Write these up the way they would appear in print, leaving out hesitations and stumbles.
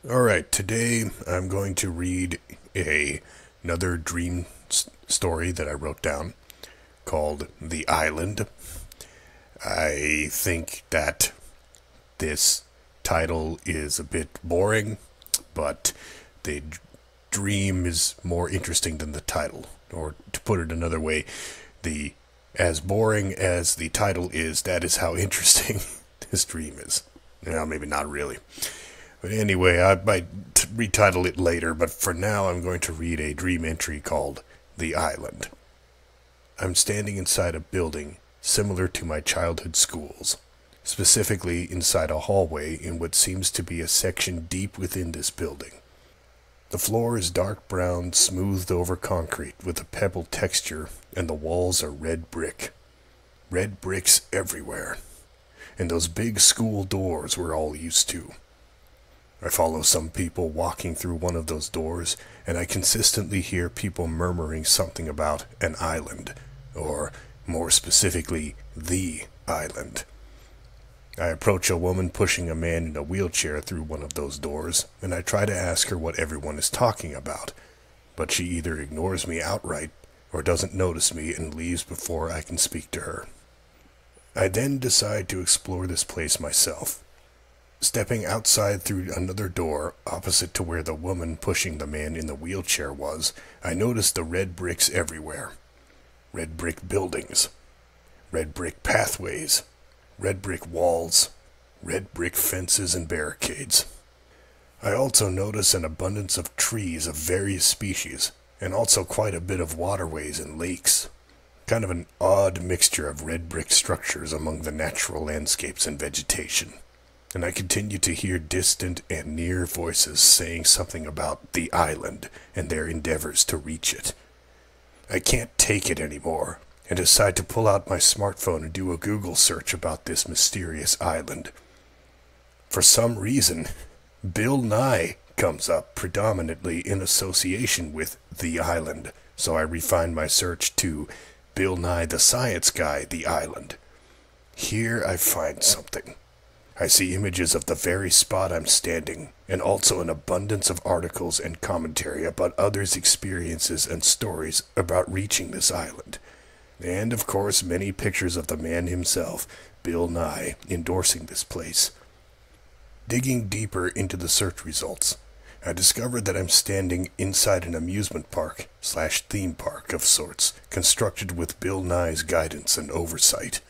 Alright, today I'm going to read another dream story that I wrote down called The Island. I think that this title is a bit boring, but the dream is more interesting than the title. Or to put it another way, the as boring as the title is, that is how interesting this dream is. Well, maybe not really. But anyway, I might retitle it later, but for now I'm going to read a dream entry called The Island. I'm standing inside a building similar to my childhood schools, specifically inside a hallway in what seems to be a section deep within this building. The floor is dark brown, smoothed over concrete with a pebble texture, and the walls are red brick. Red bricks everywhere. And those big school doors we're all used to. I follow some people walking through one of those doors, and I consistently hear people murmuring something about an island, or more specifically, the island. I approach a woman pushing a man in a wheelchair through one of those doors, and I try to ask her what everyone is talking about, but she either ignores me outright or doesn't notice me and leaves before I can speak to her. I then decide to explore this place myself. Stepping outside through another door, opposite to where the woman pushing the man in the wheelchair was, I noticed the red bricks everywhere. Red brick buildings. Red brick pathways. Red brick walls. Red brick fences and barricades. I also notice an abundance of trees of various species, and also quite a bit of waterways and lakes. Kind of an odd mixture of red brick structures among the natural landscapes and vegetation. And I continue to hear distant and near voices saying something about the island and their endeavors to reach it. I can't take it anymore, and decide to pull out my smartphone and do a Google search about this mysterious island. For some reason, Bill Nye comes up predominantly in association with the island, so I refine my search to Bill Nye the Science Guy, the island. Here I find something. I see images of the very spot I'm standing, and also an abundance of articles and commentary about others' experiences and stories about reaching this island. And, of course, many pictures of the man himself, Bill Nye, endorsing this place. Digging deeper into the search results, I discovered that I'm standing inside an amusement park / theme park of sorts, constructed with Bill Nye's guidance and oversight.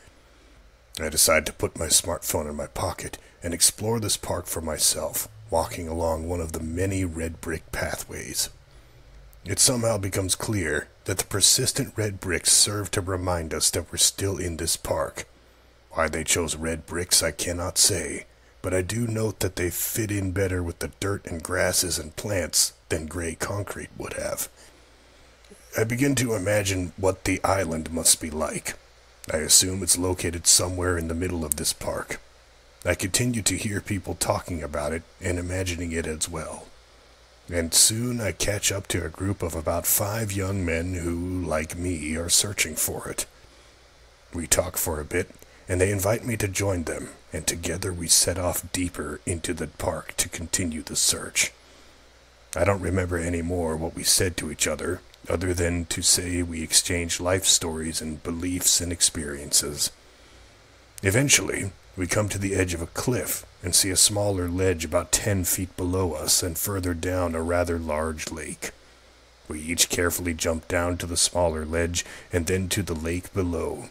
I decide to put my smartphone in my pocket and explore this park for myself, walking along one of the many red brick pathways. It somehow becomes clear that the persistent red bricks serve to remind us that we're still in this park. Why they chose red bricks I cannot say, but I do note that they fit in better with the dirt and grasses and plants than gray concrete would have. I begin to imagine what the island must be like. I assume it's located somewhere in the middle of this park. I continue to hear people talking about it and imagining it as well. And soon I catch up to a group of about 5 young men who, like me, are searching for it. We talk for a bit, and they invite me to join them, and together we set off deeper into the park to continue the search. I don't remember any more what we said to each other than to say we exchanged life stories and beliefs and experiences. Eventually, we come to the edge of a cliff and see a smaller ledge about 10 feet below us and further down a rather large lake. We each carefully jump down to the smaller ledge and then to the lake below.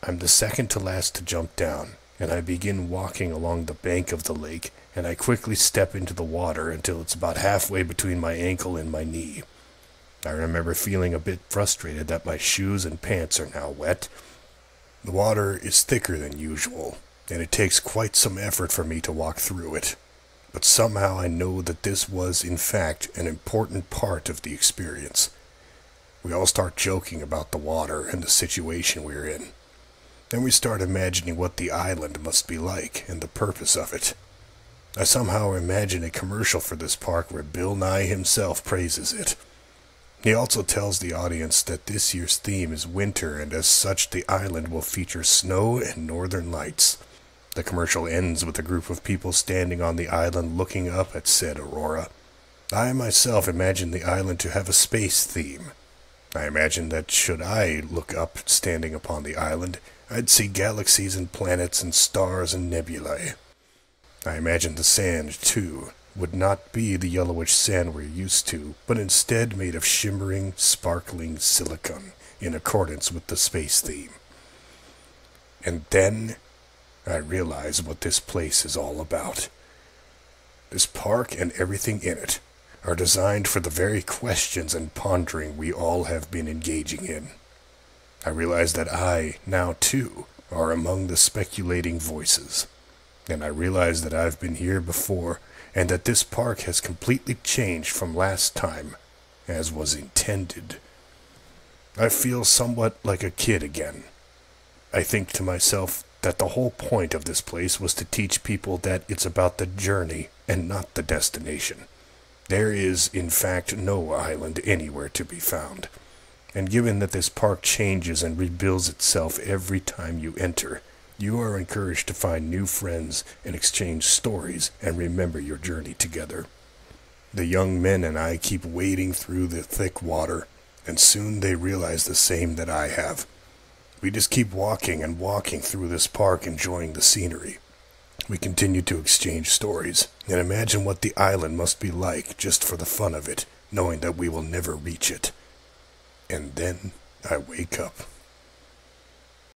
I'm the second to last to jump down, and I begin walking along the bank of the lake, and I quickly step into the water until it's about halfway between my ankle and my knee. I remember feeling a bit frustrated that my shoes and pants are now wet. The water is thicker than usual, and it takes quite some effort for me to walk through it. But somehow I know that this was, in fact, an important part of the experience. We all start joking about the water and the situation we're in. Then we start imagining what the island must be like and the purpose of it. I somehow imagine a commercial for this park where Bill Nye himself praises it. He also tells the audience that this year's theme is winter, and as such the island will feature snow and northern lights. The commercial ends with a group of people standing on the island looking up at said aurora. I myself imagine the island to have a space theme. I imagine that should I look up standing upon the island, I'd see galaxies and planets and stars and nebulae. I imagine the sand, too, would not be the yellowish sand we're used to, but instead made of shimmering, sparkling silicon, in accordance with the space theme. And then I realize what this place is all about. This park and everything in it are designed for the very questions and pondering we all have been engaging in. I realize that I, now too, are among the speculating voices. And I realize that I've been here before, and that this park has completely changed from last time, as was intended. I feel somewhat like a kid again. I think to myself that the whole point of this place was to teach people that it's about the journey and not the destination. There is, in fact, no island anywhere to be found. And given that this park changes and rebuilds itself every time you enter, you are encouraged to find new friends and exchange stories and remember your journey together. The young men and I keep wading through the thick water, and soon they realize the same that I have. We just keep walking and walking through this park, enjoying the scenery. We continue to exchange stories, and imagine what the island must be like just for the fun of it, knowing that we will never reach it. And then I wake up.